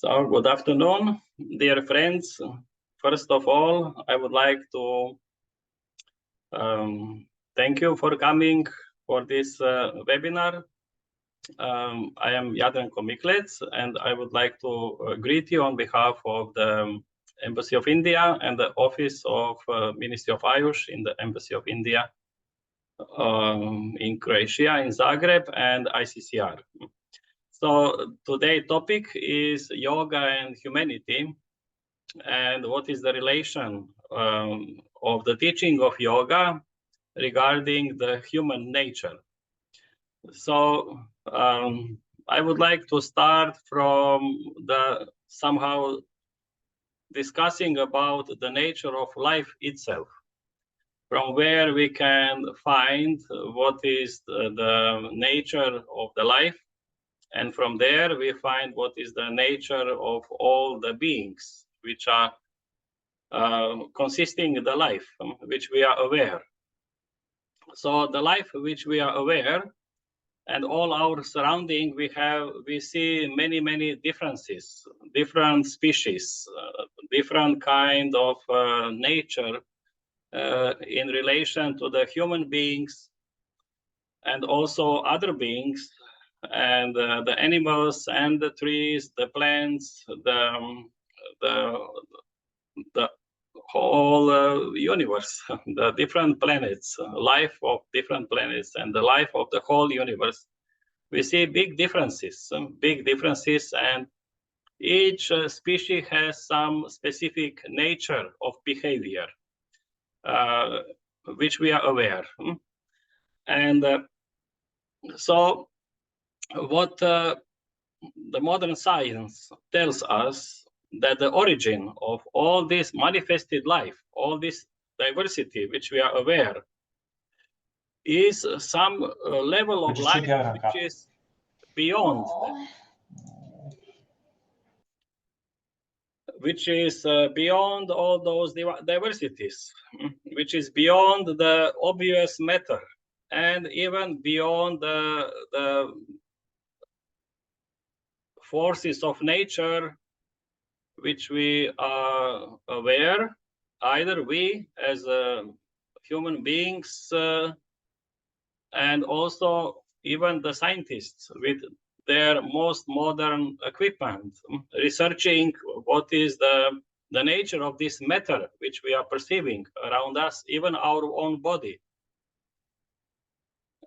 So, good afternoon, dear friends. First of all, I would like to thank you for coming for this webinar. I am Jadranko Miklec, and I would like to greet you on behalf of the Embassy of India and the Office of Ministry of Ayush in the Embassy of India in Croatia, in Zagreb, and ICCR. So today's topic is yoga and humanity, and what is the relation of the teaching of yoga regarding the human nature. So I would like to start from the somehow discussing about the nature of life itself, from where we can find what is the nature of the life. And from there, we find what is the nature of all the beings, which are consisting the life which we are aware. So the life which we are aware and all our surrounding, we see many differences, different species, different kind of nature in relation to the human beings and also other beings, and the animals and the trees, the plants, the whole universe, the different planets, life of different planets, and the life of the whole universe. We see big differences, and each species has some specific nature of behavior, which we are aware. And so what the modern science tells us, that the origin of all this manifested life, all this diversity which we are aware, is some level of life which is beyond, beyond all those diversities, which is beyond the obvious matter, and even beyond the forces of nature which we are aware, either we as human beings and also even the scientists with their most modern equipment, researching what is the nature of this matter which we are perceiving around us, even our own body,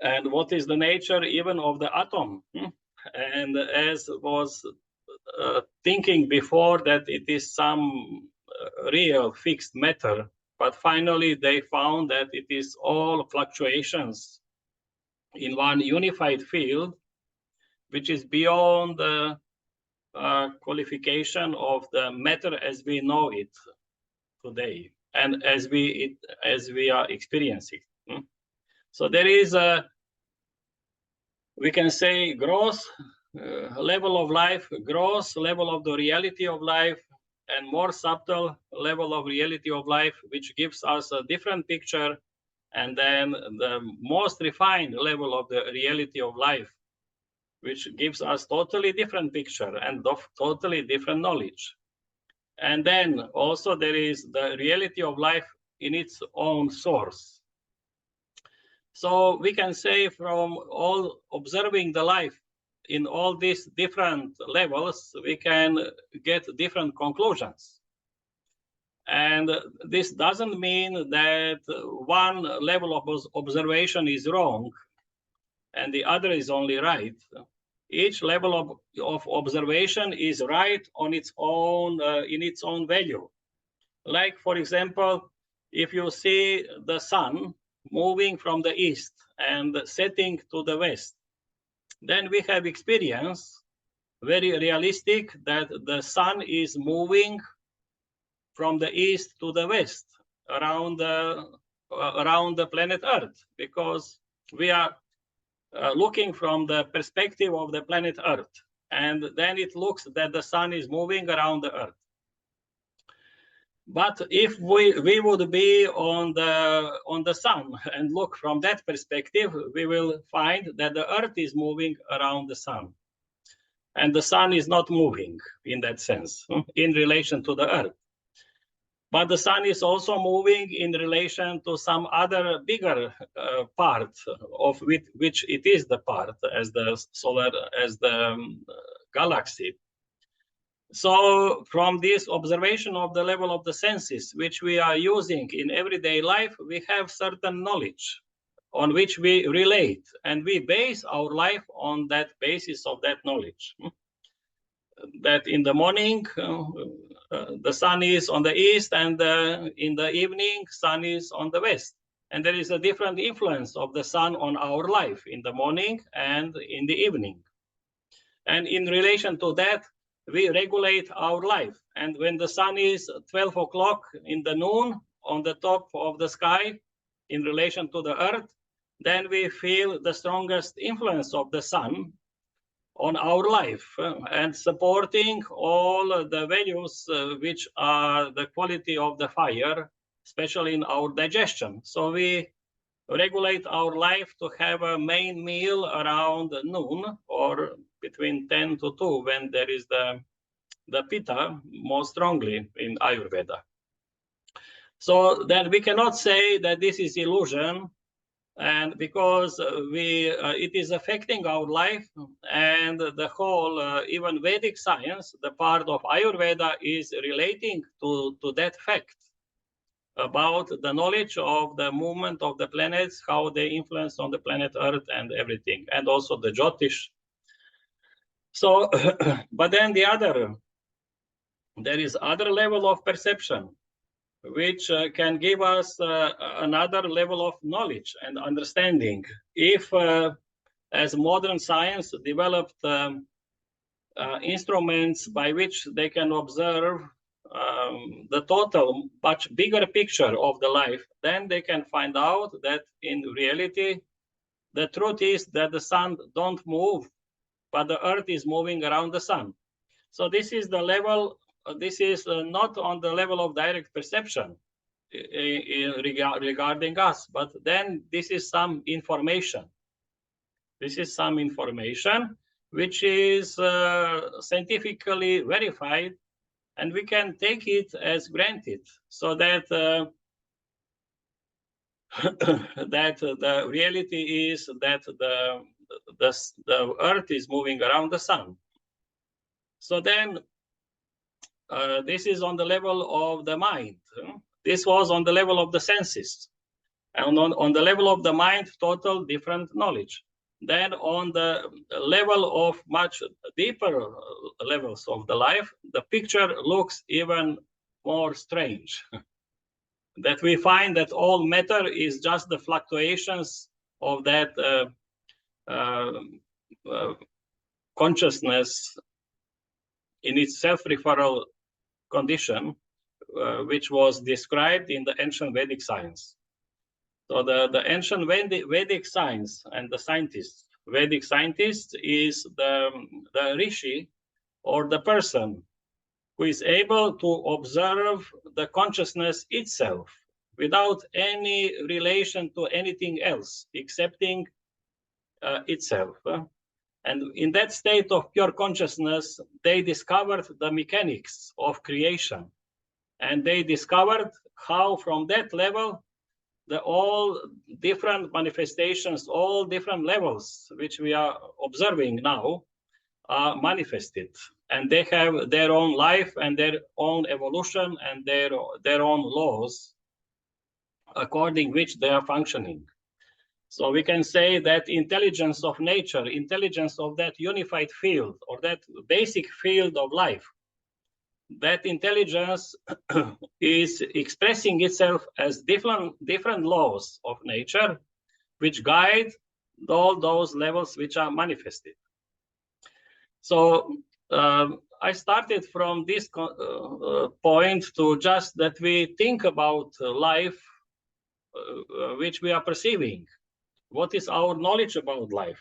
and what is the nature even of the atom. And as was thinking before that it is some real fixed matter, but finally they found that it is all fluctuations in one unified field, which is beyond the qualification of the matter as we know it today and as we are experiencing. So there is a, we can say, gross level of life, gross level of the reality of life, and more subtle level of reality of life, which gives us a different picture, and then the most refined level of the reality of life, which gives us totally different picture and totally different knowledge. And then also there is the reality of life in its own source. So we can say, from all observing the life in all these different levels, we can get different conclusions. And this doesn't mean that one level of observation is wrong and the other is only right. Each level of observation is right on its own, in its own value. Like, for example, if you see the sun moving from the east and setting to the west, then we have experience, very realistic, that the sun is moving from the east to the west around the planet Earth, because we are looking from the perspective of the planet Earth, and then it looks that the sun is moving around the Earth. But if we would be on the sun and look from that perspective, we will find that the Earth is moving around the sun. and the sun is not moving in that sense in relation to the earth. But the sun is also moving in relation to some other bigger part of which it is the part as the galaxy. So from this observation of the level of the senses, which we are using in everyday life, we have certain knowledge on which we relate, and we base our life on that basis of that knowledge. That in the morning, the sun is on the east, and in the evening, sun is on the west. And there is a different influence of the sun on our life in the morning and in the evening. And in relation to that, we regulate our life. And when the sun is 12 o'clock in the noon on the top of the sky in relation to the earth, then we feel the strongest influence of the sun on our life and supporting all the values which are the quality of the fire, especially in our digestion. So we regulate our life to have a main meal around noon or between 10 to 2 when there is the pitta more strongly in Ayurveda. So then we cannot say that this is illusion, and because it is affecting our life, and the whole even Vedic science, the part of Ayurveda, is relating to that fact about the knowledge of the movement of the planets, how they influence on the planet Earth and everything, and also the Jyotish. So, but then there is other level of perception, which can give us another level of knowledge and understanding. If, as modern science developed instruments by which they can observe the total, much bigger picture of the life, then they can find out that in reality, the truth is that the sun don't move, but the earth is moving around the sun. So this is the level, this is not on the level of direct perception regarding us, but then this is some information. This is some information which is scientifically verified, and we can take it as granted, so that that the reality is that the earth is moving around the sun. So then this is on the level of the mind. This was on the level of the senses. And on the level of the mind, total different knowledge. Then on the level of much deeper levels of the life, the picture looks even more strange. That we find that all matter is just the fluctuations of that consciousness in its self-referral condition, which was described in the ancient Vedic science. So the ancient Vedic science and the scientists, Vedic scientist is the rishi or the person who is able to observe the consciousness itself without any relation to anything else, excepting itself. And in that state of pure consciousness, they discovered the mechanics of creation. And they discovered how from that level, all different manifestations, all different levels, which we are observing now, are manifested. And they have their own life and their own evolution and their own laws, according which they are functioning. So we can say that intelligence of nature, intelligence of that unified field or that basic field of life, that intelligence is expressing itself as different laws of nature, which guide all those levels which are manifested. So I started from this point to just that we think about life which we are perceiving. What is our knowledge about life?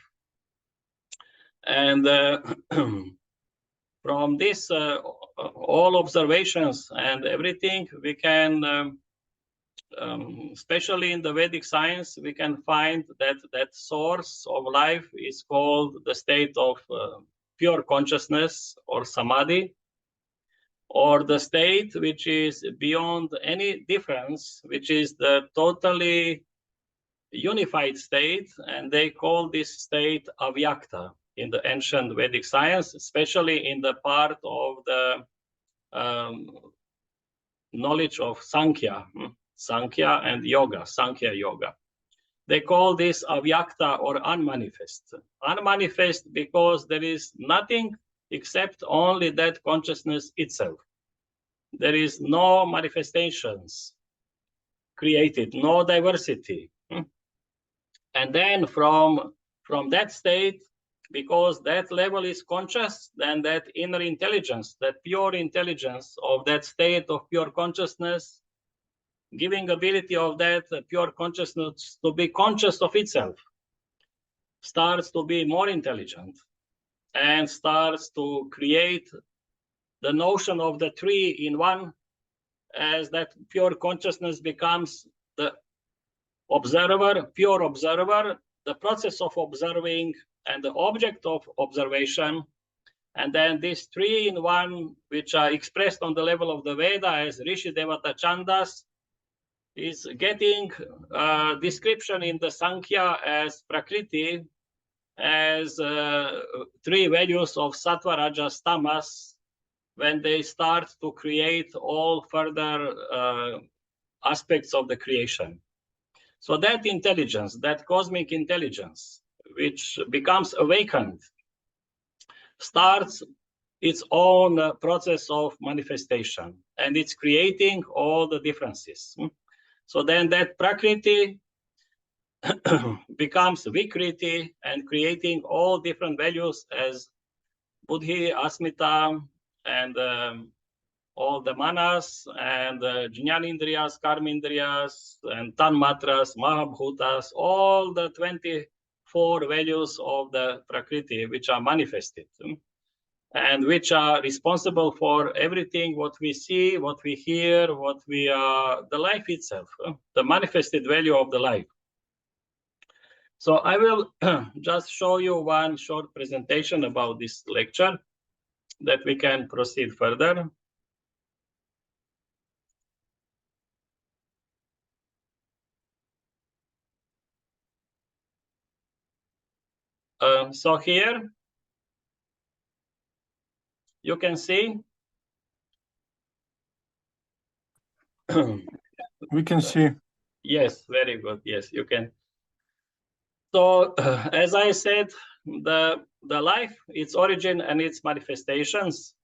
And from this, all observations and everything, we can, especially in the Vedic science, we can find that source of life is called the state of pure consciousness or samadhi, or the state which is beyond any difference, which is the totally unified state, and they call this state avyakta in the ancient Vedic science, especially in the part of the knowledge of Sankhya and yoga, Sankhya yoga. They call this avyakta or unmanifest. Unmanifest because there is nothing except only that consciousness itself. There is no manifestations created, no diversity. And then from that state, because that level is conscious, then that inner intelligence, that pure intelligence of that state of pure consciousness, giving ability of that pure consciousness to be conscious of itself, starts to be more intelligent and starts to create the notion of the three in one, as that pure consciousness becomes the observer, pure observer, the process of observing and the object of observation. And then these three in one, which are expressed on the level of the Veda as Rishi Devata Chandas, is getting description in the Sankhya as Prakriti, as three values of Sattva, Rajas, Tamas, when they start to create all further aspects of the creation. So that intelligence, that cosmic intelligence, which becomes awakened, starts its own process of manifestation, and it's creating all the differences. So then that Prakriti becomes Vikriti and creating all different values as Buddhi, Asmita, and all the manas and Jnanindriyas, Karmindriyas, and Tanmatras, Mahabhutas, all the 24 values of the Prakriti which are manifested and which are responsible for everything what we see, what we hear, what we are, the life itself, the manifested value of the life. So I will just show you one short presentation about this lecture that we can proceed further. So here you can see. We can see. Yes, very good. Yes, you can. So as I said, the life, its origin and its manifestations.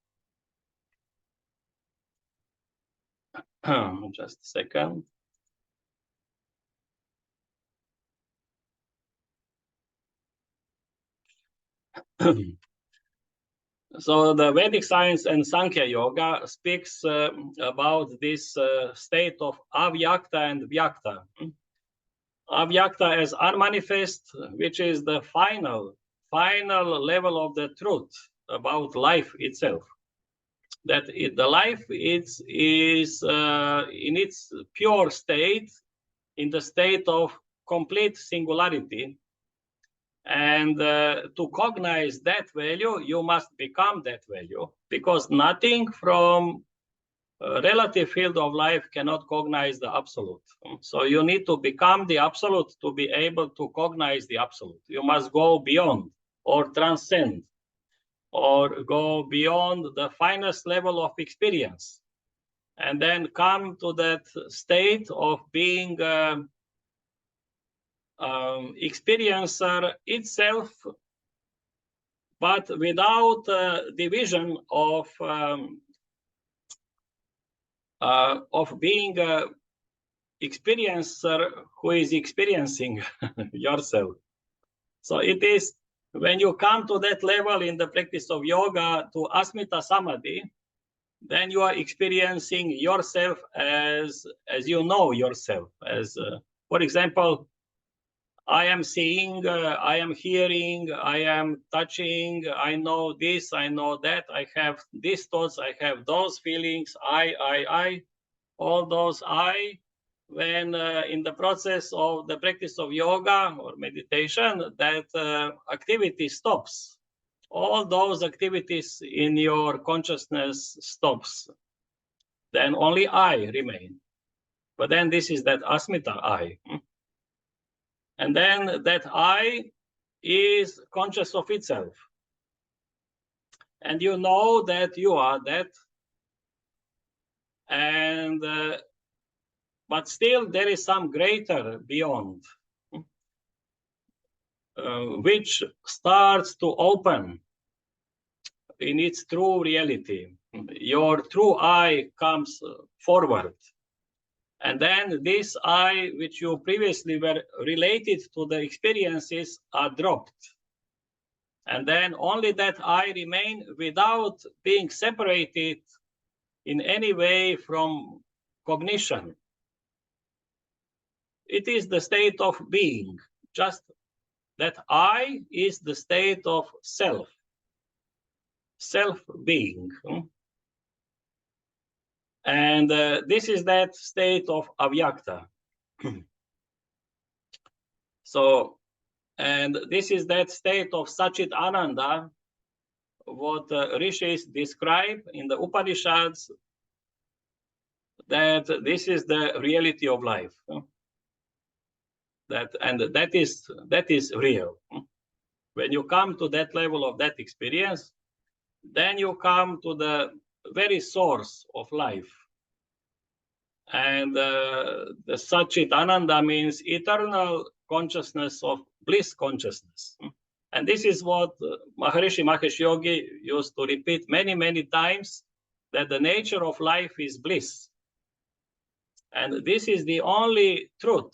Just a second. So the Vedic science and Sankhya yoga speaks about this state of avyakta and vyakta. Avyakta as unmanifest, which is the final level of the truth about life itself. That the life is in its pure state, in the state of complete singularity. And to cognize that value, you must become that value, because nothing from relative field of life cannot cognize the absolute. So you need to become the absolute to be able to cognize the absolute. You must go beyond or transcend or go beyond the finest level of experience, and then come to that state of being experiencer itself, but without division of being a experiencer who is experiencing yourself. So it is when you come to that level in the practice of yoga to Asmita Samadhi, then you are experiencing yourself as you know yourself. As for example, I am seeing, I am hearing, I am touching, I know this, I know that, I have these thoughts, I have those feelings, I, all those I, when in the process of the practice of yoga or meditation, that activity stops. all those activities in your consciousness stops. Then only I remain. But then this is that asmita I. And then that I is conscious of itself. And you know that you are that. And but still there is some greater beyond, which starts to open in its true reality. Your true I comes forward. And then this I, which you previously were related to the experiences, are dropped. And then only that I remain without being separated in any way from cognition. It is the state of being, just that I is the state of self, self-being. And this is that state of avyakta. So, and this is that state of Sachit Ananda, what rishis describe in the Upanishads, that this is the reality of life. That is real. When you come to that level of that experience, then you come to the very source of life. And the Sachit Ananda means eternal consciousness of bliss consciousness. And this is what Maharishi Mahesh Yogi used to repeat many, many times, that the nature of life is bliss. And this is the only truth.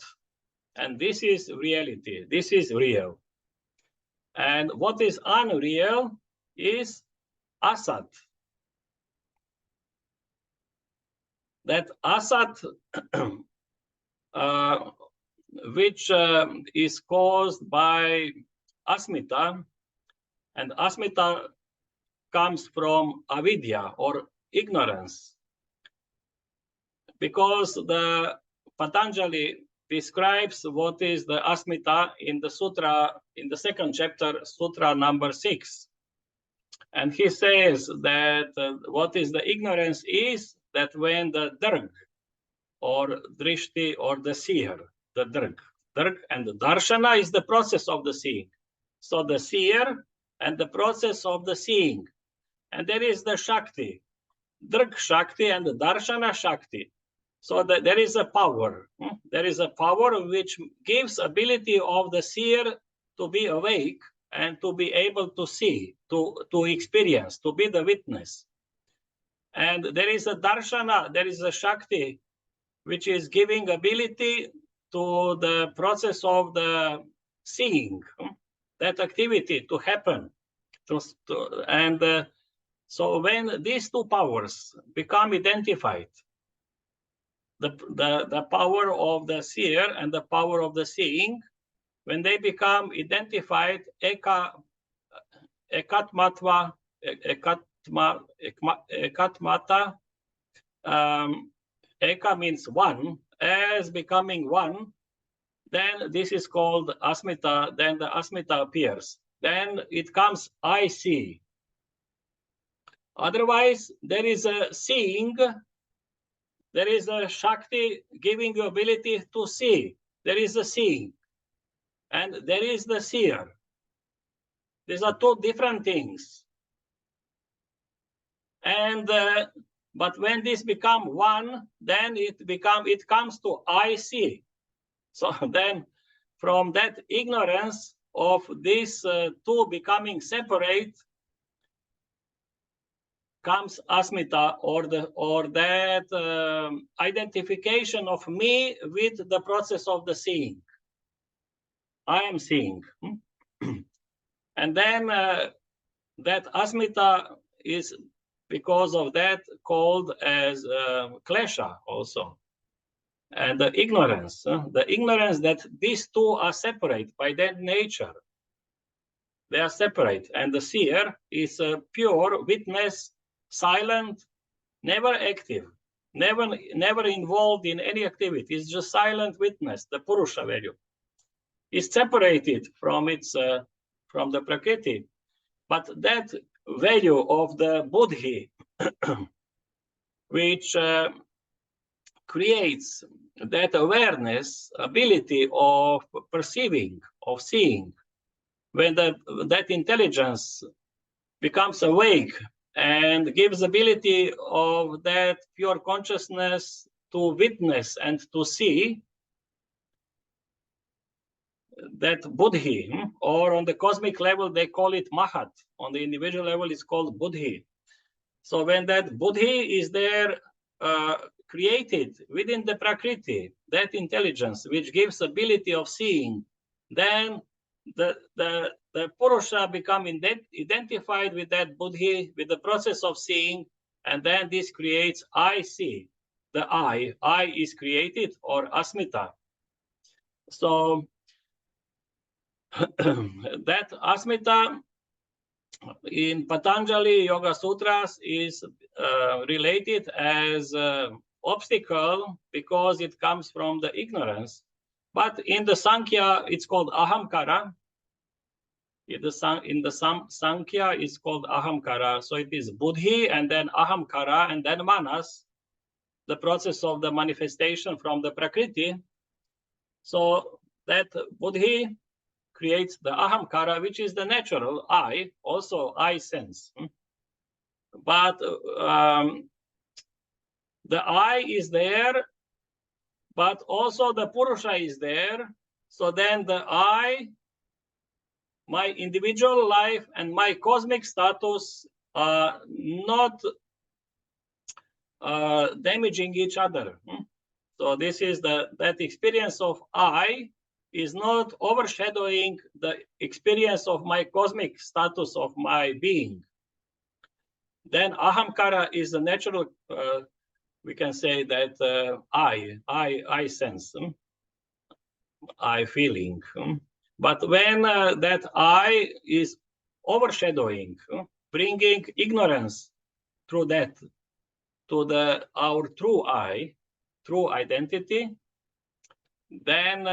And this is reality. This is real. And what is unreal is asat. That asat, which is caused by asmita, and asmita comes from avidya or ignorance, because the Patanjali describes what is the asmita in the sutra, in the second chapter, sutra number 6. And he says that what is the ignorance is that when the drg or drishti or the seer, the drg and the darshana is the process of the seeing. So the seer and the process of the seeing. And there is the shakti, drg shakti and the darshana shakti. So there is a power. There is a power which gives ability of the seer to be awake and to be able to see, to experience, to be the witness. And there is a darshana, there is a shakti, which is giving ability to the process of the seeing, that activity to happen. So when these two powers become identified, the power of the seer and the power of the seeing, when they become identified, ekatmata, eka means one, as becoming one, then this is called asmita, then the asmita appears. Then it comes I see. Otherwise, there is a seeing, there is a shakti giving you ability to see. There is a seeing. And there is the seer. These are two different things. And but when this become one, then it comes to I see. So then from that ignorance of these two becoming separate comes asmita, or that identification of me with the process of the seeing. I am seeing. And then that asmita is, because of that, called as klesha also. And the ignorance that these two are separate by their nature. They are separate. And the seer is a pure witness, silent, never active, never involved in any activity. It's just silent witness, the purusha value. Is separated from its from the prakriti, But that value of the buddhi, which creates that awareness, ability of perceiving, of seeing, when that intelligence becomes awake and gives ability of that pure consciousness to witness and to see, that buddhi, or on the cosmic level they call it mahat, on the individual level it's called buddhi. So when that buddhi is there, created within the prakriti, that intelligence which gives ability of seeing, then the purusha become identified with that buddhi, with the process of seeing, and then this creates I see. The I is created, or asmita. So that asmita in Patanjali Yoga Sutras is related as obstacle because it comes from the ignorance. But in the Sankhya, it's called ahamkara. In the Sankhya, it's called ahamkara. So it is buddhi and then ahamkara and then manas, the process of the manifestation from the prakriti. So that buddhi creates the ahamkara, which is the natural I, also I sense. But the I is there, but also the purusha is there. So then the I, my individual life and my cosmic status are not damaging each other. So this is that experience of I is not overshadowing the experience of my cosmic status of my being. Then ahamkara is the natural, we can say that I sense, I feeling. But when that I is overshadowing, bringing ignorance through that to our true I, true identity, then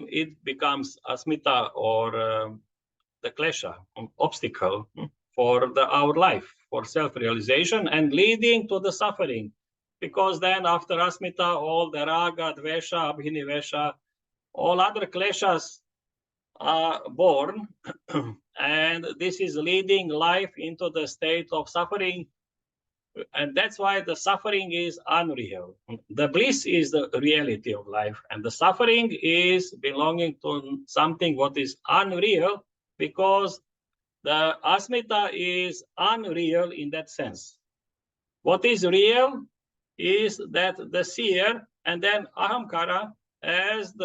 it becomes asmita, or the klesha, obstacle for our life, for self-realization, and leading to the suffering. Because then after asmita, all the raga, dvesha, abhinivesha, all other kleshas are born, and this is leading life into the state of suffering. And that's why the suffering is unreal. The bliss is the reality of life, and the suffering is belonging to something what is unreal, because the asmita is unreal in that sense. What is real is that the seer, and then ahamkara as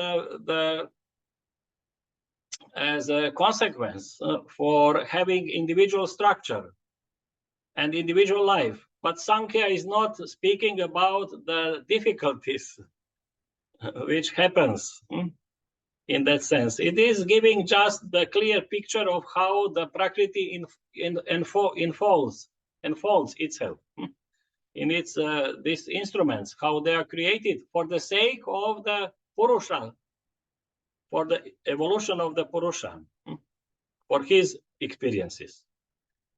as a consequence for having individual structure and individual life. But Sankhya is not speaking about the difficulties which happens in that sense. It is giving just the clear picture of how the prakriti unfolds itself in its these instruments, how they are created for the sake of the purusha, for the evolution of the purusha, for his experiences.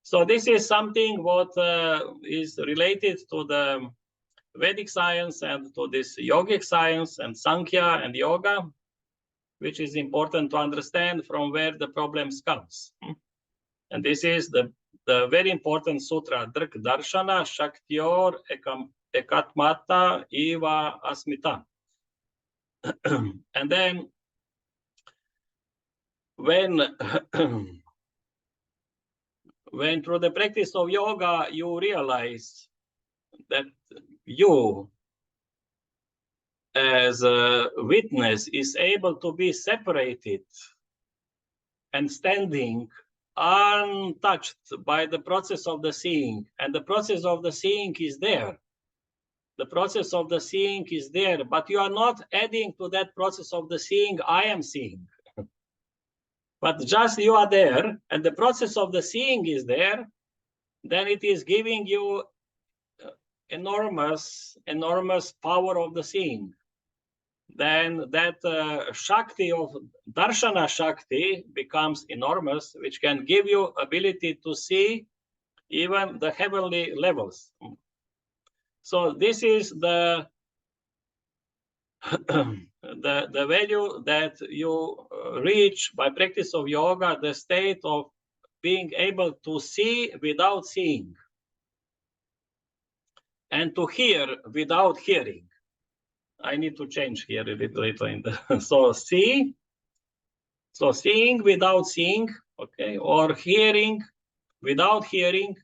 So this is something what is related to the Vedic science and to this yogic science and Sankhya and yoga, which is important to understand from where the problems comes. And this is the very important sutra, Drik Darshana Shaktyor Ekatmata Eva Asmita. And then when through the practice of yoga, you realize that you as a witness is able to be separated and standing untouched by the process of the seeing, and the process of the seeing is there. The process of the seeing is there, but you are not adding to that process of the seeing, I am seeing. But just you are there, and the process of the seeing is there, then it is giving you enormous power of the seeing. then that Shakti of Darshana Shakti becomes enormous, which can give you ability to see even the heavenly levels. So this is the the value that you reach by practice of yoga, the state of being able to see without seeing and to hear without hearing. I need to change here a little later in the so seeing without seeing, okay, or hearing without hearing.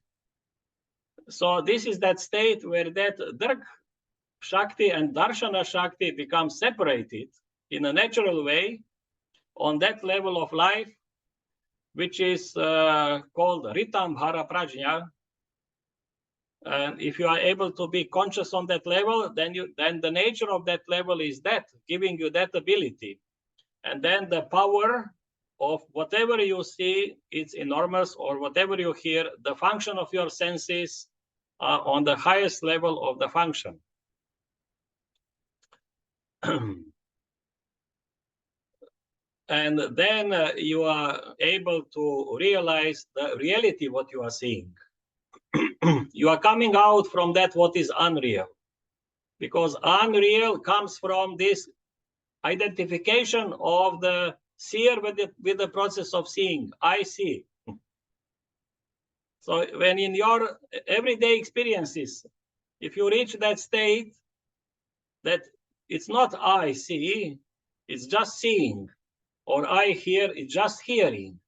So this is that state where that Dark Shakti and Darshana Shakti become separated in a natural way on that level of life, which is called Ritambhara Prajna. And if you are able to be conscious on that level, then the nature of that level is that, giving you that ability. And then the power of whatever you see, it's enormous, or whatever you hear, the function of your senses are on the highest level of the function. And then you are able to realize the reality, what you are seeing. You are coming out from that what is unreal, because unreal comes from this identification of the seer with the process of seeing. I see. So when in your everyday experiences, if you reach that state that it's not I see, it's just seeing, or I hear, it's just hearing.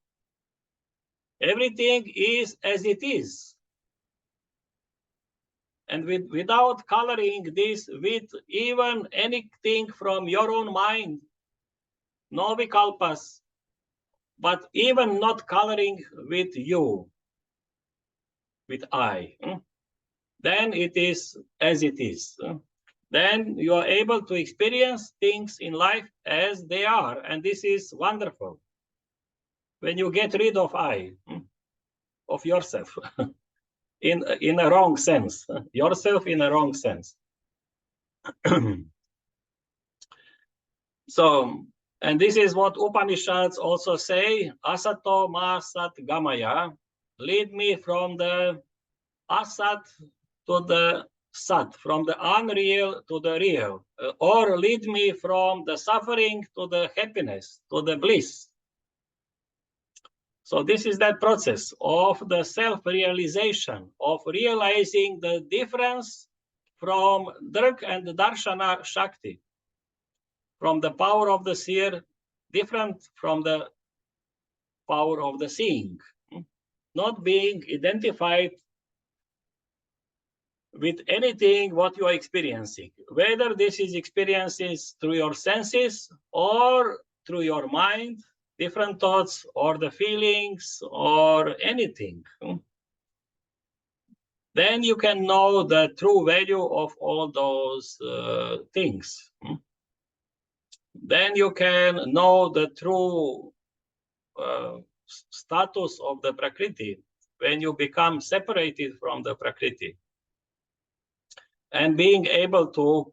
Everything is as it is. And without coloring this with even anything from your own mind, no vikalpas, but even not coloring with you, with I, then it is as it is. Then you are able to experience things in life as they are. And this is wonderful. When you get rid of I, of yourself, in a wrong sense, yourself in a wrong sense. So, and this is what Upanishads also say, asato ma sat gamaya, lead me from the asat to the sat, from the unreal to the real, or lead me from the suffering to the happiness, to the bliss. So this is that process of the self-realization, of realizing the difference from Drk and Darshana Shakti, from the power of the seer, different from the power of the seeing, not being identified with anything what you are experiencing, whether this is experiences through your senses or through your mind, different thoughts or the feelings or anything. Then you can know the true value of all those things. Then you can know the true status of the Prakriti when you become separated from the Prakriti. And being able to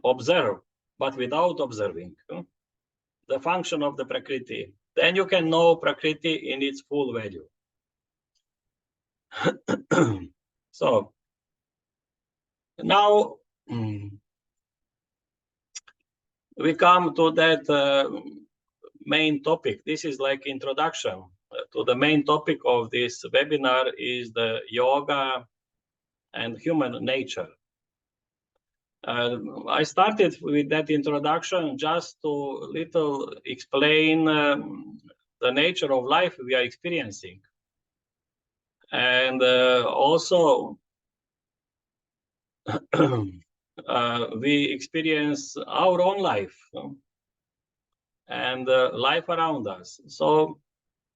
observe, but without observing, the function of the Prakriti, then you can know Prakriti in its full value. So now we come to that main topic. This is like introduction to the main topic of this webinar, is the yoga and human nature. I started with that introduction just to little explain the nature of life we are experiencing. And also we experience our own life and life around us. So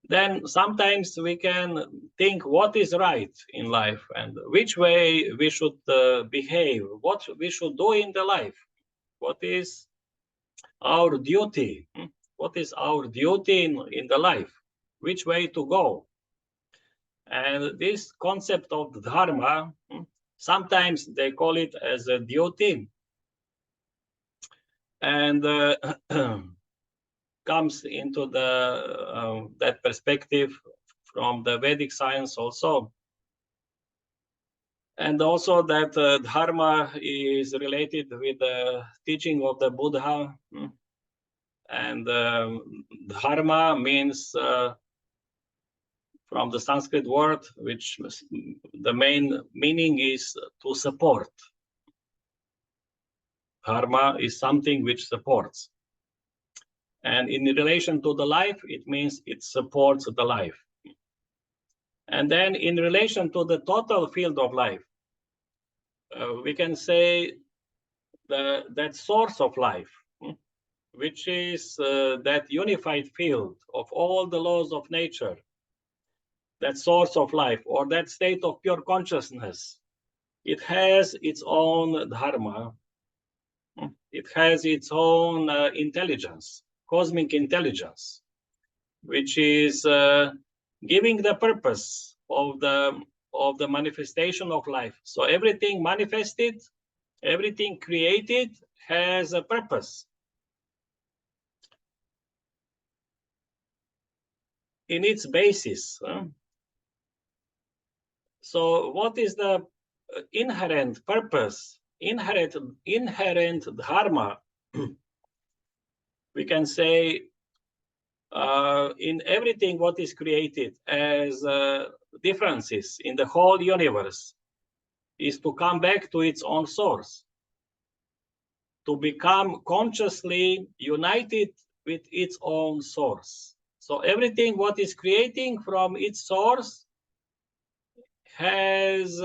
then sometimes we can think what is right in life and which way we should behave, what we should do in the life, what is our duty, what is our duty in the life, which way to go. And this concept of dharma, sometimes they call it as a duty. and comes into the that perspective from the Vedic science also. And also that dharma is related with the teaching of the Buddha. And dharma means from the Sanskrit word, which the main meaning is to support. Dharma is something which supports. And in relation to the life, it means it supports the life. And then in relation to the total field of life, we can say that source of life, which is that unified field of all the laws of nature, that source of life, or that state of pure consciousness, it has its own dharma. It has its own intelligence, cosmic intelligence, which is giving the purpose of the manifestation of life. So everything manifested, everything created has a purpose. In its basis. So what is the inherent purpose, inherent dharma, we can say, in everything what is created as differences in the whole universe, is to come back to its own source, to become consciously united with its own source. So everything what is creating from its source has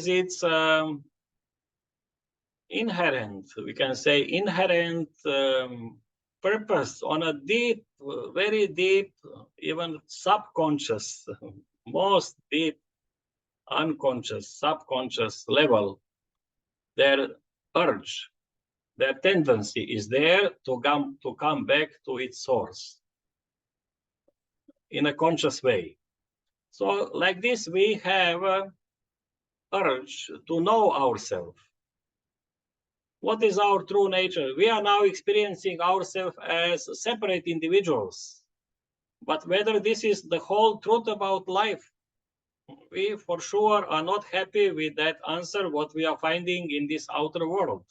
its inherent, we can say, inherent purpose on a deep, very deep, even subconscious, most deep, unconscious, subconscious level. Their urge, their tendency is there to come back to its source in a conscious way. So like this, we have urge to know ourselves. What is our true nature? We are now experiencing ourselves as separate individuals. But whether this is the whole truth about life, we for sure are not happy with that answer, what we are finding in this outer world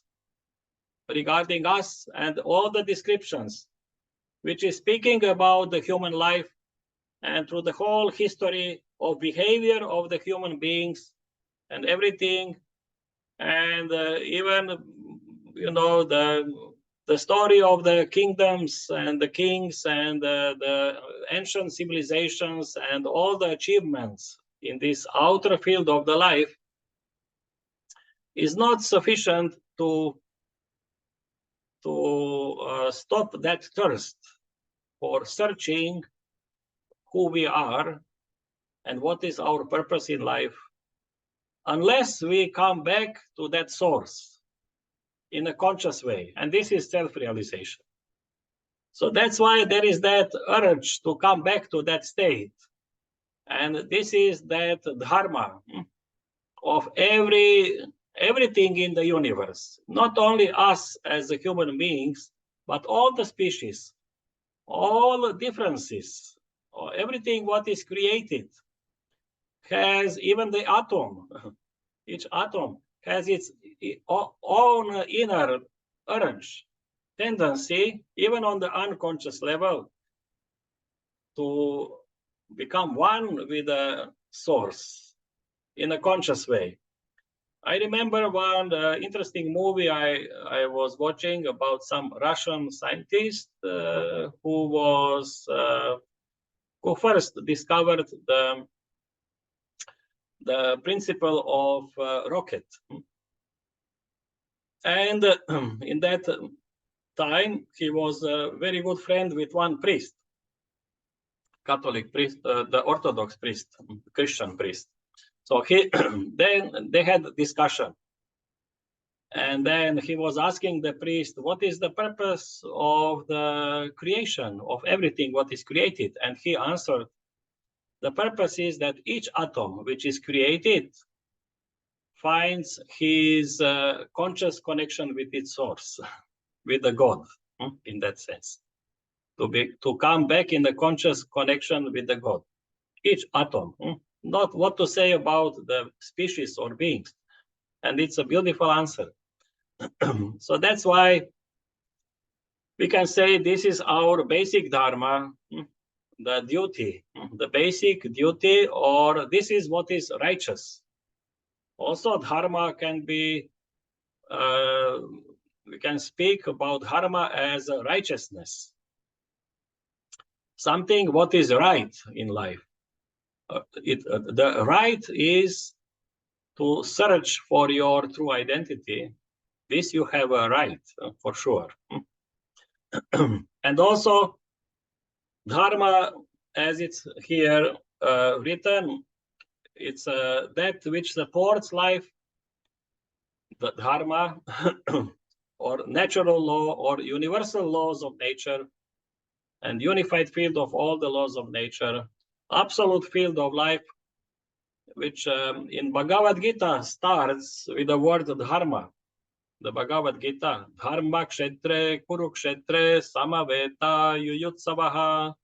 regarding us and all the descriptions, which is speaking about the human life and through the whole history of behavior of the human beings and everything. And even, you know, the story of the kingdoms and the kings and the ancient civilizations and all the achievements in this outer field of the life is not sufficient to stop that thirst for searching who we are and what is our purpose in life, unless we come back to that source in a conscious way. And this is self-realization. So that's why there is that urge to come back to that state. And this is that dharma of everything in the universe, not only us as human beings, but all the species, all differences, or everything what is created has, even the atom, each atom has its own inner urge, tendency, even on the unconscious level, to become one with the source in a conscious way. I remember one interesting movie I was watching about some Russian scientist who first discovered the principle of rocket. And in that time, he was a very good friend with one priest, Catholic priest, the Orthodox priest, Christian priest. So then they had a discussion. And then he was asking the priest, what is the purpose of the creation of everything what is created? And he answered, the purpose is that each atom which is created finds his conscious connection with its source, with the God, in that sense. To come back in the conscious connection with the God. Each atom, not what to say about the species or beings. And it's a beautiful answer. So that's why we can say this is our basic dharma, the duty, the basic duty, or this is what is righteous. Also, dharma can be, we can speak about dharma as a righteousness. Something what is right in life. The right is to search for your true identity. This you have a right, for sure. And also, dharma, as it's here written, it's that which supports life, the dharma, or natural law, or universal laws of nature, and unified field of all the laws of nature, absolute field of life, which in Bhagavad Gita starts with the word dharma. The Bhagavad Gita, dharma kshetre kurukshetre samaveta yuyutsavaha,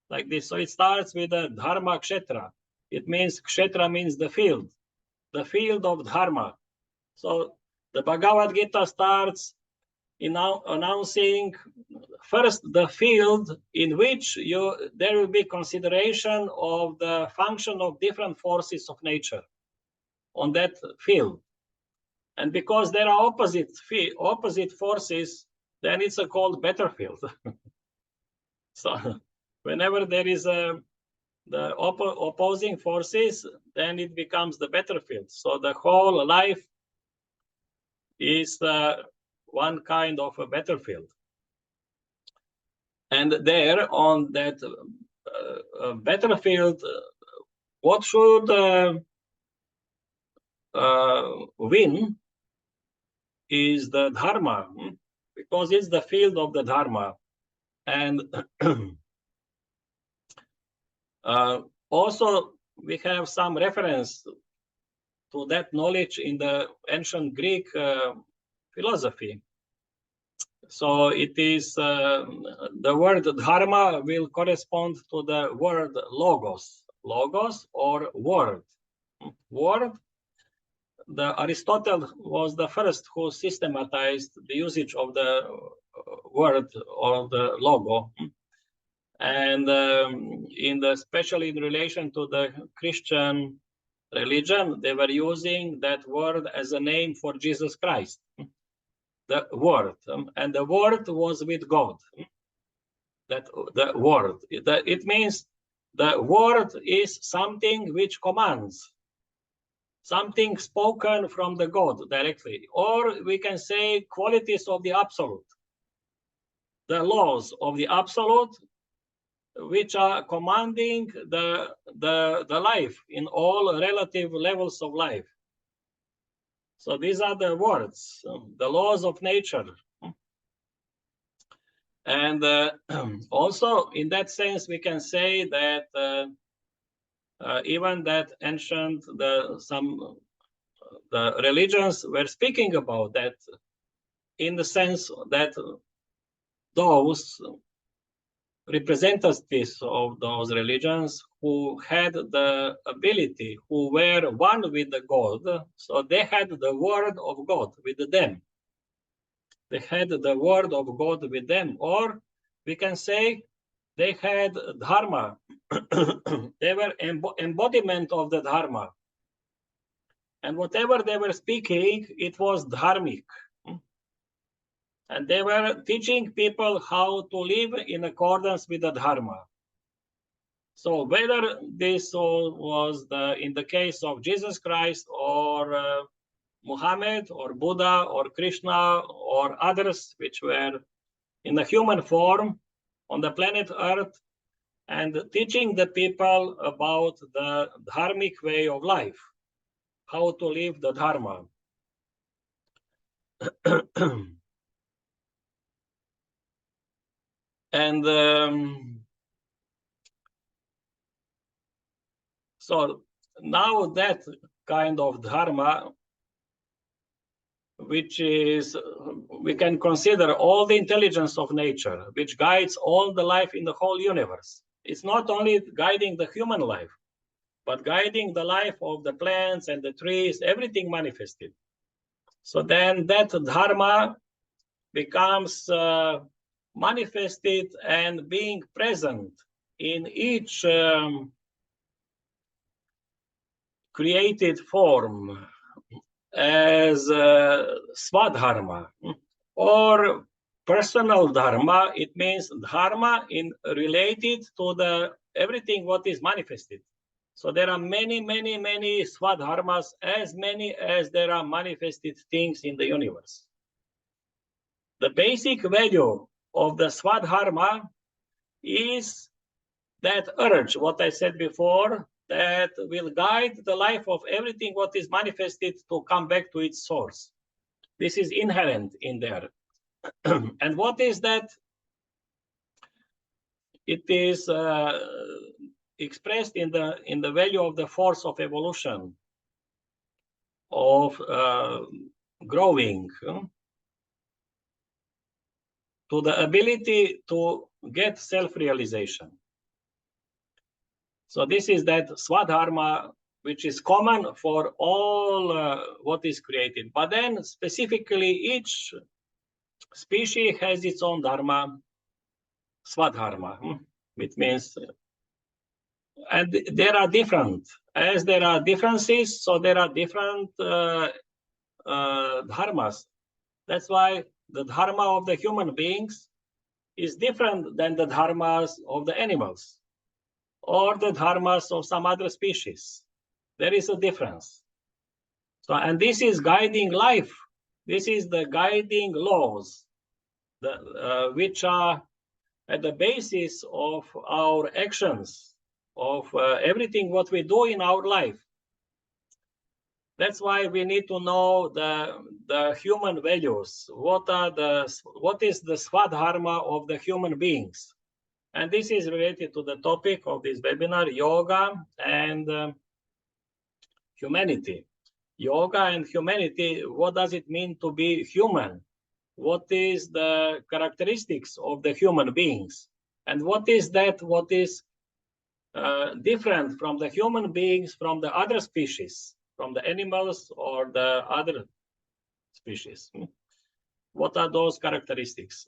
like this. So it starts with the dharma kshetra. It means kshetra means the field of dharma. So the Bhagavad Gita starts announcing first the field in which there will be consideration of the function of different forces of nature on that field. And because there are opposite forces, then it's called better field. So whenever there is the opposing forces, then it becomes the better field. So the whole life is one kind of a battlefield. And there on that battlefield, what should win is the dharma, because it's the field of the dharma. And also we have some reference to that knowledge in the ancient Greek philosophy. So it is the word dharma will correspond to the word logos or word. The Aristotle was the first who systematized the usage of the word or the logo, and especially in relation to the Christian religion, they were using that word as a name for Jesus Christ. The word, and the word was with God. That the word, it means the word is something which commands, something spoken from the God directly, or we can say qualities of the absolute, the laws of the absolute, which are commanding the life in all relative levels of life. So these are the words, the laws of nature. And also in that sense, we can say that even that ancient, the religions were speaking about that, in the sense that those representatives of those religions who had the ability, who were one with the God, so they had the word of God with them. They had the word of God with them, or we can say they had dharma. They were embodiment of the dharma. And whatever they were speaking, it was dharmic. And they were teaching people how to live in accordance with the dharma. So whether this was in the case of Jesus Christ or Muhammad or Buddha or Krishna or others which were in the human form on the planet Earth, and teaching the people about the dharmic way of life, how to live the dharma. And so now that kind of dharma which is, we can consider all the intelligence of nature, which guides all the life in the whole universe. It's not only guiding the human life, but guiding the life of the plants and the trees, everything manifested. So then that dharma becomes manifested and being present in each created form as swadharma, or personal dharma. It means dharma in related to the everything what is manifested. So there are many swadharmas, as many as there are manifested things in the universe. The basic value of the swadharma is that urge, what I said before, that will guide the life of everything what is manifested to come back to its source. This is inherent in there. And what is that? It is expressed in the value of the force of evolution, of growing, to the ability to get self-realization. So this is that swadharma, which is common for all what is created. But then specifically each species has its own dharma, swadharma. It means, and there are different. As there are differences, so there are different dharmas. That's why the dharma of the human beings is different than the dharmas of the animals or the dharmas of some other species. There is a difference. So, and this is guiding life. This is the guiding laws, which are at the basis of our actions, of everything what we do in our life. That's why we need to know the human values. What is the swadharma of the human beings? And this is related to the topic of this webinar, yoga and humanity. Yoga and humanity, what does it mean to be human? What is the characteristics of the human beings? And what is that, what is different from the human beings, from the other species, from the animals or the other species? What are those characteristics?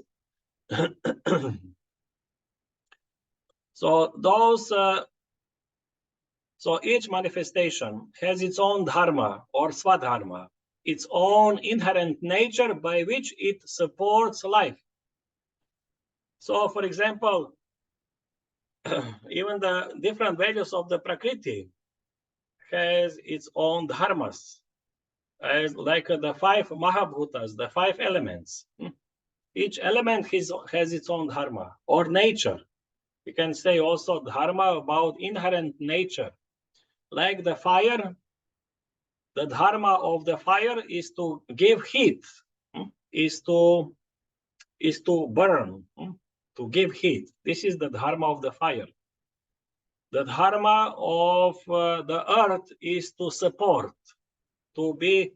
So those, so each manifestation has its own dharma or swadharma, its own inherent nature by which it supports life. So, for example, even the different values of the prakriti has its own dharmas, as like the 5 mahabhutas, the 5 elements. Each element has its own dharma or nature. We can say also dharma about inherent nature. Like the fire, the dharma of the fire is to give heat, is to burn, to give heat. This is the dharma of the fire. The dharma of the earth is to support, to be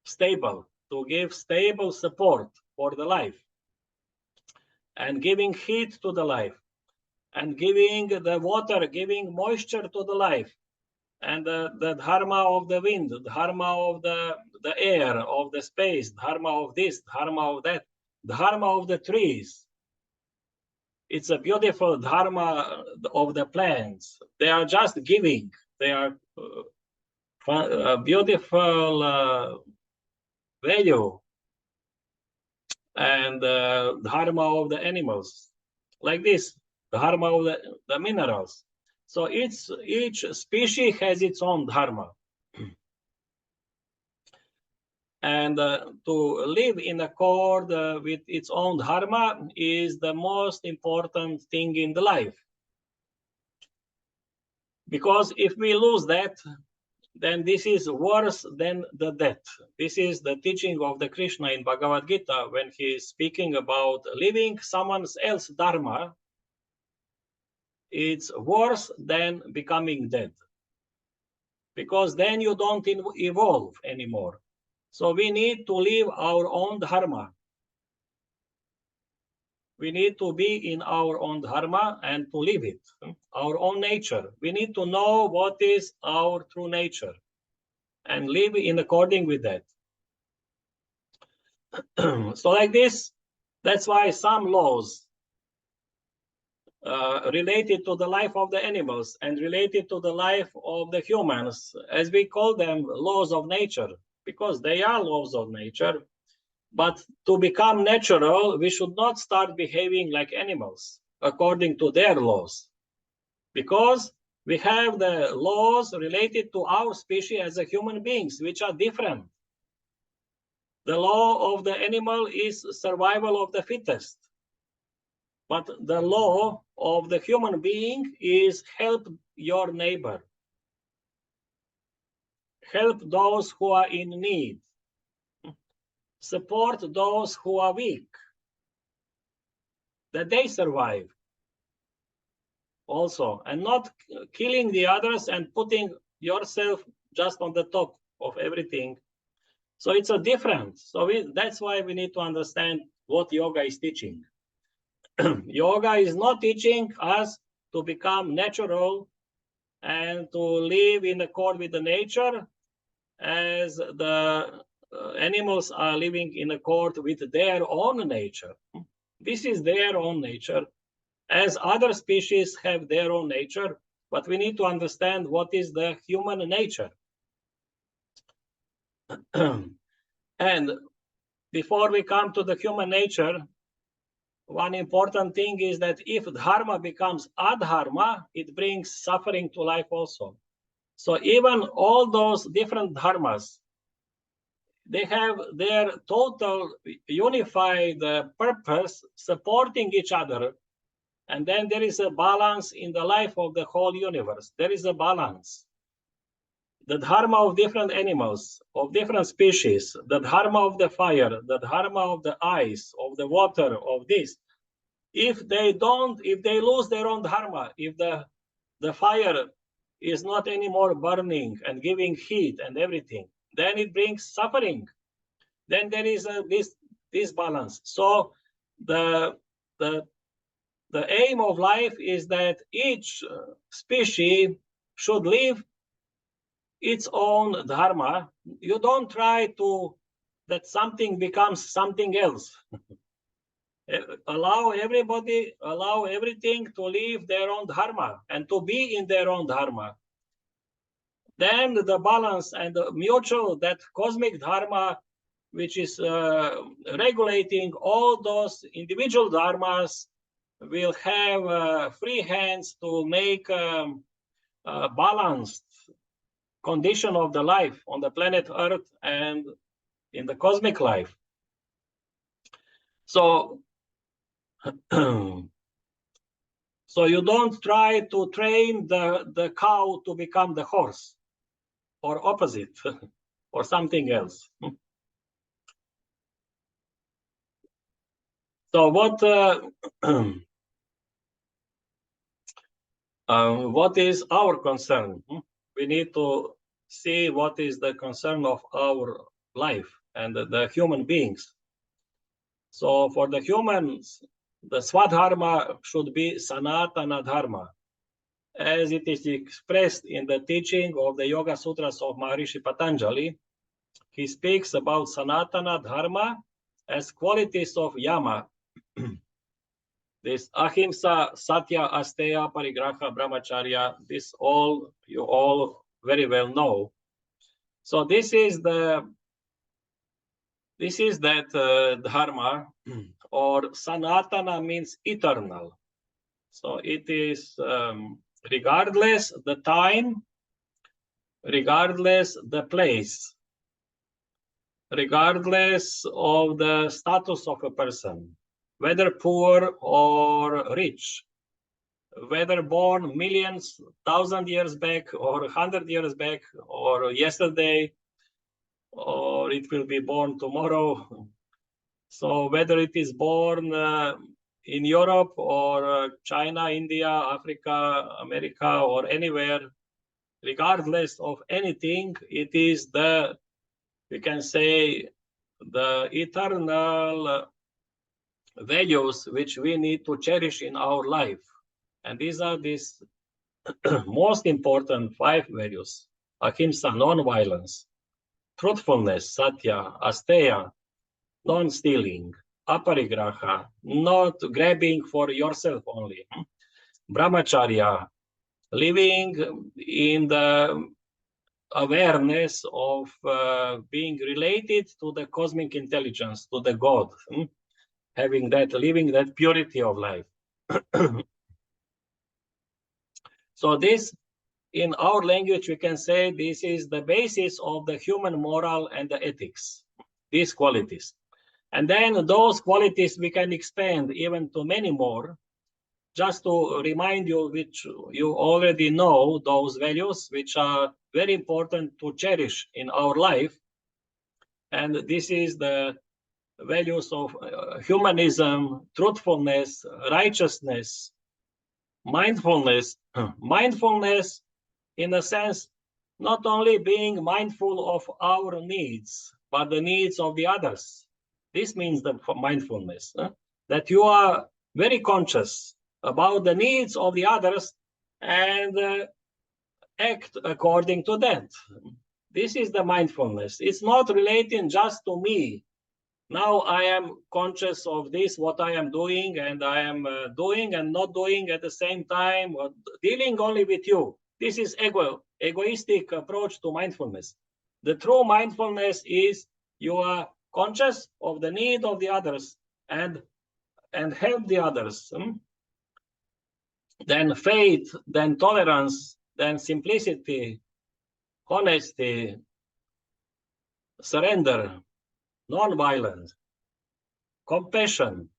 stable, to give stable support for the life, and giving heat to the life, and giving the water, giving moisture to the life, and the dharma of the wind, the dharma of the air, of the space, dharma of this, dharma of that, dharma of the trees. It's a beautiful dharma of the plants. They are just giving. They are a beautiful value. And dharma of the animals, like this, dharma of the minerals. So each species has its own dharma. And to live in accord with its own dharma is the most important thing in the life. Because if we lose that, then this is worse than the death. This is the teaching of the Krishna in Bhagavad Gita when he is speaking about living someone else's dharma. It's worse than becoming dead, because then you don't evolve anymore. So we need to live our own dharma. We need to be in our own dharma and to live it, our own nature. We need to know what is our true nature and live in according with that. So like this, that's why some laws related to the life of the animals and related to the life of the humans, as we call them laws of nature, because they are laws of nature. But to become natural, we should not start behaving like animals according to their laws, because we have the laws related to our species as a human beings, which are different. The law of the animal is survival of the fittest. But the law of the human being is help your neighbor. Help those who are in need. Support those who are weak, that they survive also, and not killing the others and putting yourself just on the top of everything. So it's a difference. So that's why we need to understand what yoga is teaching. Yoga is not teaching us to become natural and to live in accord with the nature as the animals are living in accord with their own nature. This is their own nature, as other species have their own nature, but we need to understand what is the human nature. And before we come to the human nature, one important thing is that if dharma becomes adharma, it brings suffering to life also. So even all those different dharmas, they have their total unified purpose supporting each other. And then there is a balance in the life of the whole universe. There is a balance. The dharma of different animals, of different species, the dharma of the fire, the dharma of the ice, of the water, of this. If they lose their own dharma, if the fire is not anymore burning and giving heat and everything, then it brings suffering. Then there is this balance. So the aim of life is that each species should live its own dharma. You don't try to that something becomes something else. Allow everything to live their own dharma and to be in their own dharma. Then the balance and the mutual, that cosmic dharma, which is regulating all those individual dharmas, will have free hands to make a balanced condition of the life on the planet Earth and in the cosmic life. So, so you don't try to train the cow to become the horse, or opposite, or something else. So what is our concern? We need to see what is the concern of our life and the human beings. So for the humans, the Swadharma should be Sanatana Dharma, as it is expressed in the teaching of the Yoga Sutras of Maharishi Patanjali. He speaks about Sanatana Dharma as qualities of Yama. This Ahimsa, Satya, Asteya, Parigraha, Brahmacharya, this all you all very well know. So this is that dharma, or Sanatana means eternal. So it is regardless the time, regardless the place, regardless of the status of a person, whether poor or rich, whether born millions, 1,000 years back, or 100 years back, or yesterday, or it will be born tomorrow. So whether it is born in Europe or China, India, Africa, America, or anywhere, regardless of anything, it is the we can say, the eternal values which we need to cherish in our life. And these are these most important 5 values: ahimsa, non-violence; truthfulness, satya; asteya, non-stealing; aparigraha, not grabbing for yourself only; brahmacharya, living in the awareness of being related to the cosmic intelligence, to the God, having that, living that purity of life. So this, in our language, we can say this is the basis of the human moral and the ethics, these qualities. And then those qualities we can expand even to many more. Just to remind you, which you already know, those values which are very important to cherish in our life. And this is the values of humanism, truthfulness, righteousness, mindfulness. Mindfulness, in a sense, not only being mindful of our needs, but the needs of the others. This means the mindfulness, that you are very conscious about the needs of the others and act according to that. This is the mindfulness. It's not relating just to me. Now I am conscious of this, what I am doing, and I am doing and not doing at the same time, or dealing only with you. This is egoistic approach to mindfulness. The true mindfulness is you are conscious of the need of the others and help the others. Then faith, then tolerance, then simplicity, honesty, surrender, non-violence, compassion,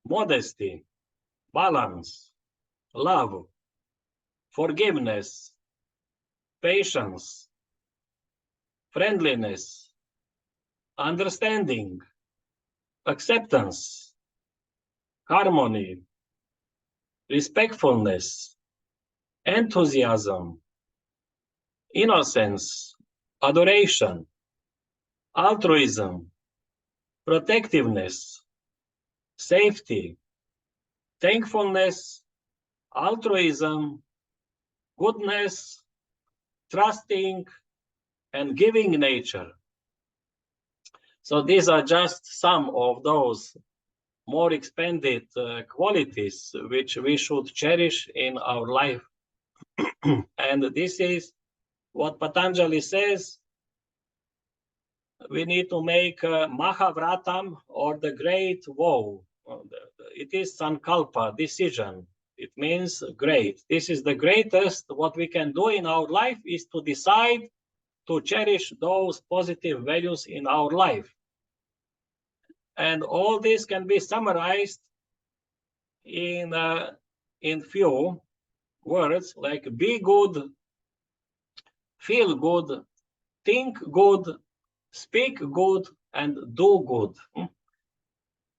modesty, balance, love, forgiveness, patience, friendliness, understanding, acceptance, harmony, respectfulness, enthusiasm, innocence, adoration, altruism, protectiveness, safety, thankfulness, altruism, goodness, trusting, and giving nature. So these are just some of those more expanded qualities which we should cherish in our life. And this is what Patanjali says. We need to make Mahavratam, or the great vow. It is Sankalpa, decision. It means great. This is the greatest what we can do in our life, is to decide to cherish those positive values in our life. And all this can be summarized in few words, like be good, feel good, think good, speak good, and do good.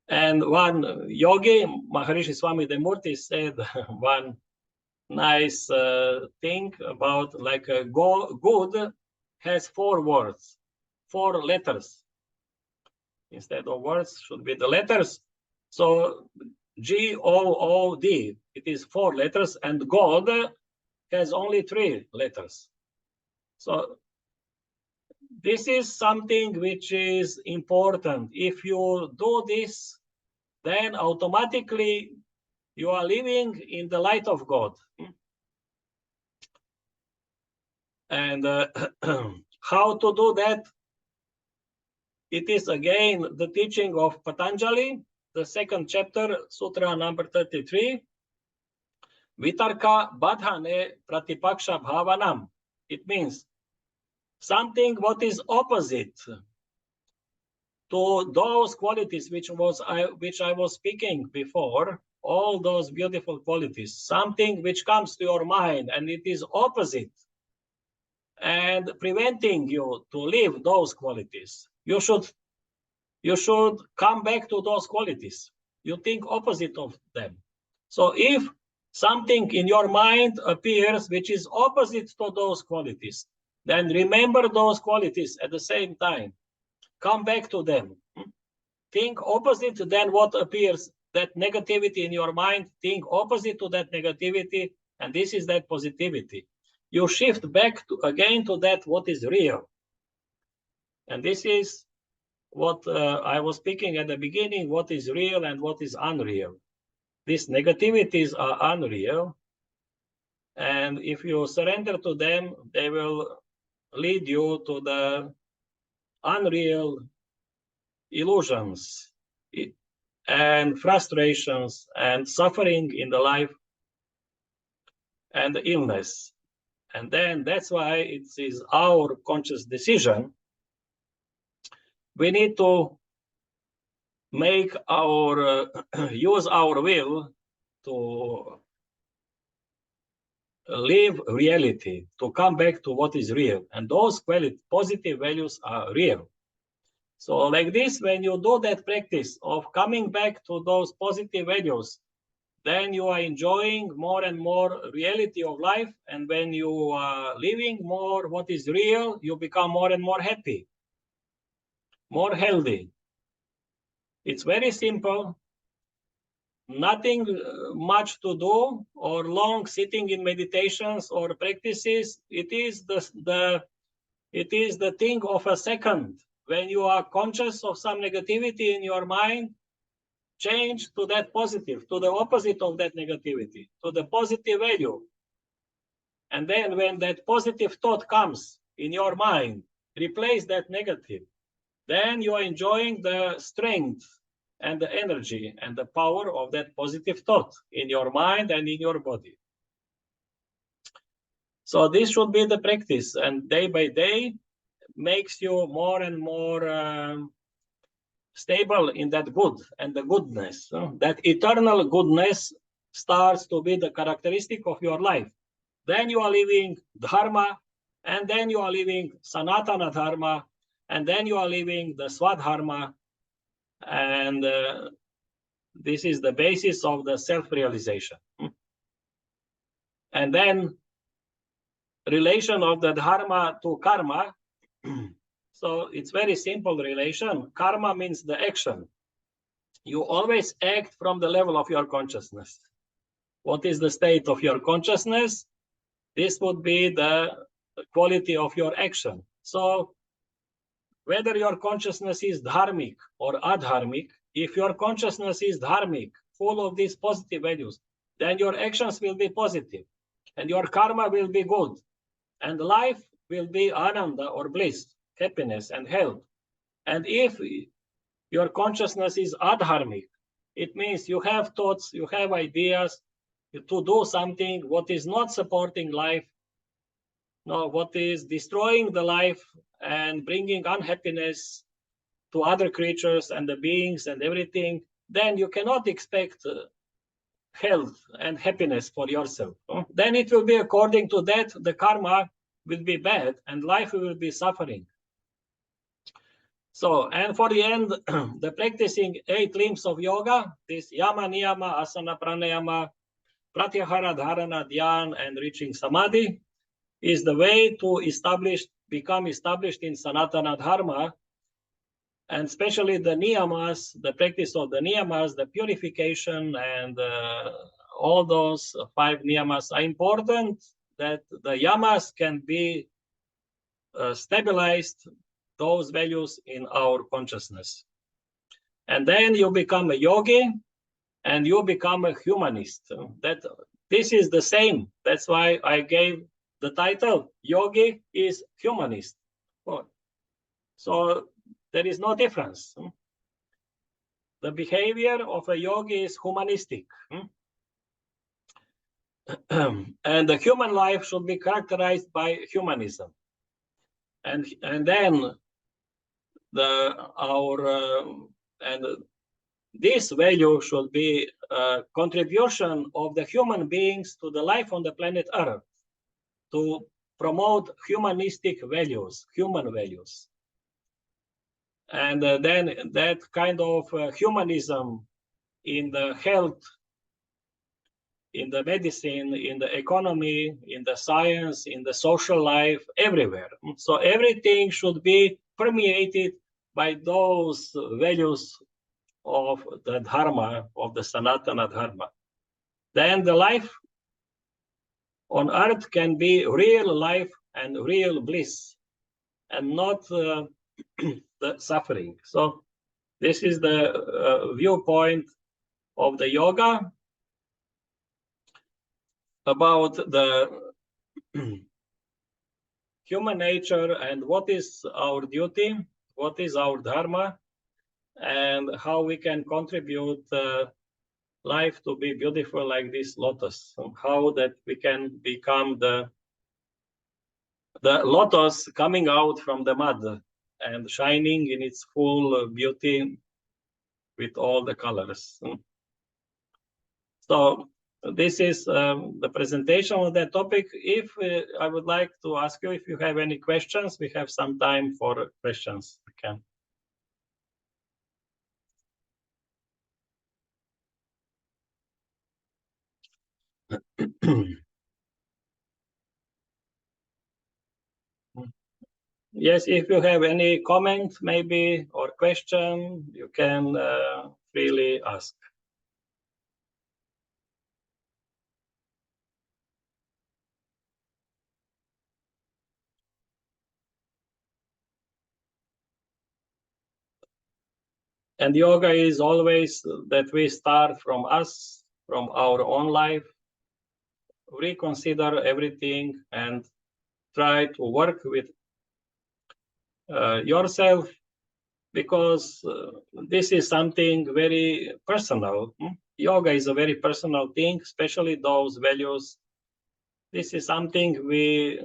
And one yogi, Maharishi Swami Demurti, said one nice thing about, like, good has 4 words, 4 letters. Instead of words, should be the letters. So G-O-O-D, it is 4 letters, and God has only 3 letters. So this is something which is important. If you do this, then automatically you are living in the light of God. And how to do that? It is again the teaching of Patanjali, the 2nd chapter, Sutra number 33. Vitarka badhane pratipaksha bhavanam. It means something what is opposite to those qualities which I was speaking before, all those beautiful qualities, something which comes to your mind and it is opposite and preventing you to live those qualities. You should come back to those qualities. You think opposite of them. So if something in your mind appears which is opposite to those qualities, then remember those qualities at the same time. Come back to them. Think opposite than what appears, that negativity in your mind, think opposite to that negativity, and this is that positivity. You shift back to, again to that what is real. And this is what I was speaking at the beginning, what is real and what is unreal. These negativities are unreal, and if you surrender to them, they will lead you to the unreal illusions and frustrations and suffering in the life and illness. And then that's why it is our conscious decision. We need to make our use our will to live reality, to come back to what is real, and those positive values are real. So like this, when you do that practice of coming back to those positive values, then you are enjoying more and more reality of life, and when you are living more what is real, you become more and more happy, more healthy. It's very simple. Nothing much to do or long sitting in meditations or practices. It is the thing of a second. When you are conscious of some negativity in your mind, change to that positive, to the opposite of that negativity, to the positive value. And then when that positive thought comes in your mind, replace that negative. Then you are enjoying the strength and the energy and the power of that positive thought in your mind and in your body. So this should be the practice, and day by day makes you more and more stable in that good and the goodness. That eternal goodness starts to be the characteristic of your life. Then you are living dharma, and then you are living sanatana dharma, and then you are living the swadharma, and this is the basis of the self-realization. And then relation of the dharma to karma. So it's very simple relation. Karma means the action. You always act from the level of your consciousness. What is the state of your consciousness? This would be the quality of your action. So whether your consciousness is dharmic or adharmic, if your consciousness is dharmic, full of these positive values, then your actions will be positive, and your karma will be good, and life will be ananda or bliss, happiness and health. And if your consciousness is adharmic, it means you have thoughts, you have ideas to do something what is not supporting life, no, what is destroying the life and bringing unhappiness to other creatures and the beings and everything, then you cannot expect health and happiness for yourself. Then it will be according to that, the karma will be bad and life will be suffering. So, and for the end, the practicing 8 limbs of yoga, this yama, niyama, asana, pranayama, pratyahara, dharana, dhyan, and reaching samadhi, is the way to become established in sanatana dharma, and especially the niyamas, the practice of the niyamas, the purification, and all those 5 niyamas are important, that the yamas can be stabilized, those values in our consciousness. And then you become a yogi and you become a humanist. That this is the same. That's why I gave the title, Yogi is Humanist. So there is no difference. The behavior of a yogi is humanistic. And the human life should be characterized by humanism. And then this value should be a contribution of the human beings to the life on the planet Earth, to promote humanistic values, human values. And then that kind of humanism in the health in the medicine, in the economy, in the science, in the social life, everywhere. So everything should be permeated by those values of the Dharma, of the Sanatana Dharma. Then the life on earth can be real life and real bliss, and not the suffering. So this is the viewpoint of the yoga about the human nature and what is our duty, what is our dharma, and how we can contribute life to be beautiful like this lotus, and how that we can become the lotus coming out from the mud and shining in its full beauty with all the colors. So this is the presentation of that topic. If I would like to ask you if you have any questions, we have some time for questions. We can. Yes, if you have any comment, maybe, or question, you can freely ask. And yoga is always that we start from us, from our own life, reconsider everything and try to work with yourself, because this is something very personal. Yoga is a very personal thing, especially those values. This is something we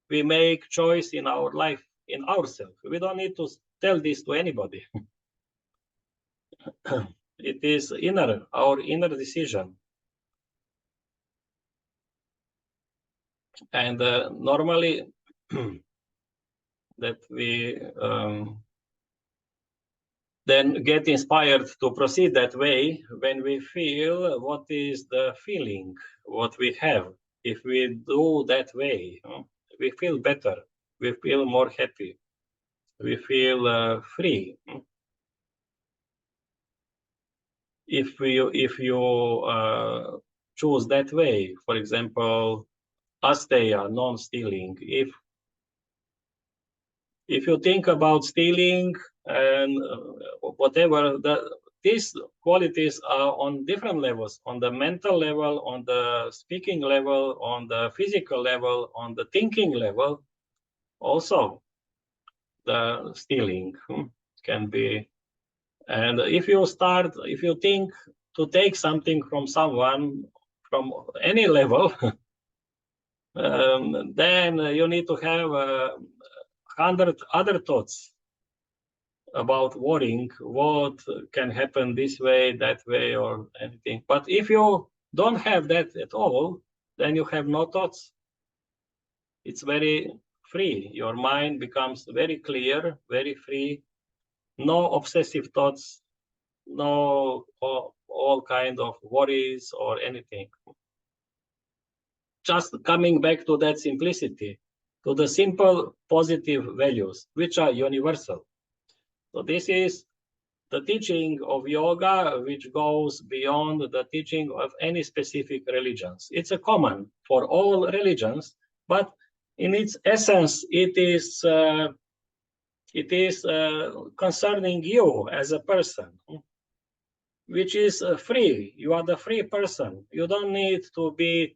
make choice in our life, in ourselves. We don't need to tell this to anybody. It is our inner decision. And normally that we then get inspired to proceed that way when we feel what is the feeling, what we have. If we do that way, we feel better, we feel more happy, we feel free. If you choose that way, for example, asteya, non-stealing, if you think about stealing and whatever, these qualities are on different levels, on the mental level, on the speaking level, on the physical level, on the thinking level. Also, the stealing can be. And if you think to take something from someone from any level, then you need to have 100 other thoughts about worrying what can happen this way, that way, or anything. But if you don't have that at all, then you have no thoughts. It's very free. Your mind becomes very clear, very free. No obsessive thoughts, no all kind of worries or anything. Just coming back to that simplicity, to the simple positive values, which are universal. So this is the teaching of yoga, which goes beyond the teaching of any specific religions. It's a common for all religions, but in its essence, it is concerning you as a person, which is free. You are the free person. You don't need to be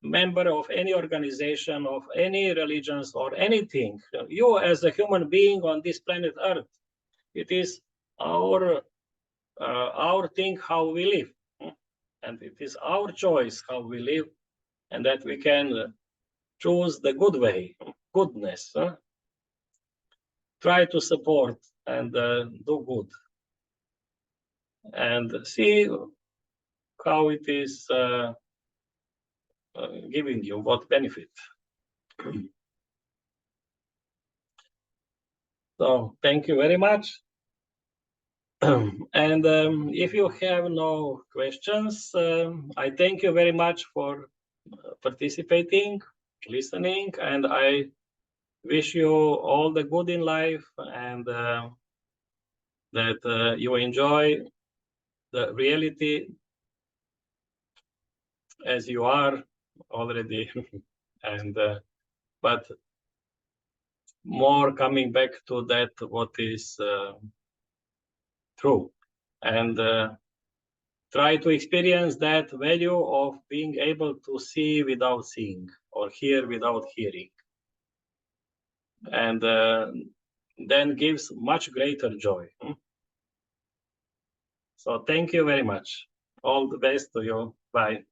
member of any organization, of any religions or anything. You as a human being on this planet Earth, it is our thing how we live, and it is our choice how we live, and that we can choose the good way, goodness. Try to support and do good, and see how it is giving you what benefit. So thank you very much. And if you have no questions, I thank you very much for participating, listening, and I wish you all the good in life, and that you enjoy the reality as you are already, and but more coming back to that what is true, and try to experience that value of being able to see without seeing or hear without hearing, and then gives much greater joy. So thank you very much. All the best to you. Bye.